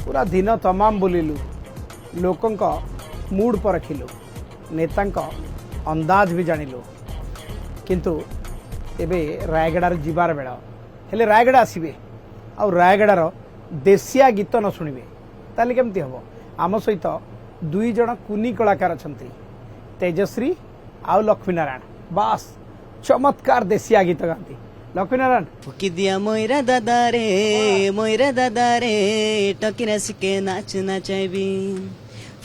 पूरा दिन तमाम बुलिलु लोकंक मूड परखिलु नेतांक अंदाज भी जानिलु किंतु एबे रायगड़ार जीवार बेला हेले रायगड़ आसबे आ रायगड़ार देशिया गीत न शुणवे ताले केमती हम आम सहित दुई जन कुनी कलाकार अच्छा तेजश्री आउ लक्ष्मीनारायण बास चमत्कार देशिया गीत गाती लक्ष्मीनारायण फुकी दिया मोइरा दादा रे टकीरा सिके नाच नाचाबी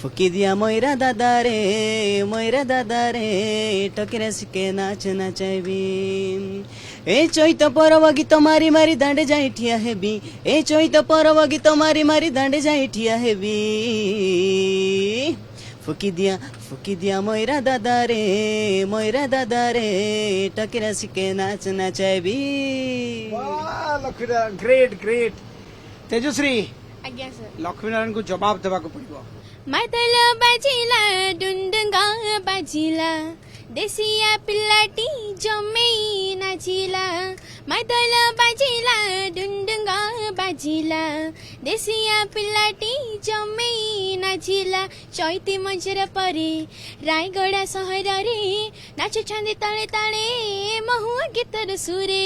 फुकी दिया मोइरा दादा रे टकीरा सिके नाच नाचाबी ए चैत परब गीत मारी मारी दांडे जाई ठिया हेबी ए चैत परब गीत मारी मारी दांडे जाई ठिया हेबी फुकी दिया मोइरा दादा रे टकीरा सिके नाच नाचाबी लक्ष्मीनारायण ग्रेट ग्रेट तेजश्री आज्ञा सर लक्ष्मीनारायण को जवाब देवा को पड़ो मादल बाजिला डुंडुंगा बाजिला देसिया पिल्लाटी जम्मै नाचिला मादल बाजिला डुंडुंगा बाजिला देसिया पिल्लाटी जम्मै नाचिला चैती मझर परे रायगड़ा सहर रे नाच छांदे ताले ताले महुआ गीतर सुरे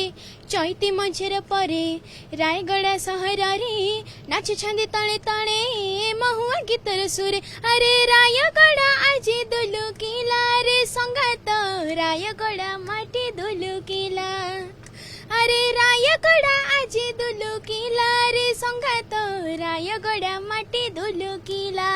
चैती मझर परे रायगड़ा सहर रे नाच छांदे ताले ताले महुआ गीतर सुरे अरे रायगड़ा आज दुलुकिला रे संगात रायगड़ा माटी दुलुकिला अरे रायगड़ा आज दुलुकिला रे संगात रायगड़ा माटी दुलुकिला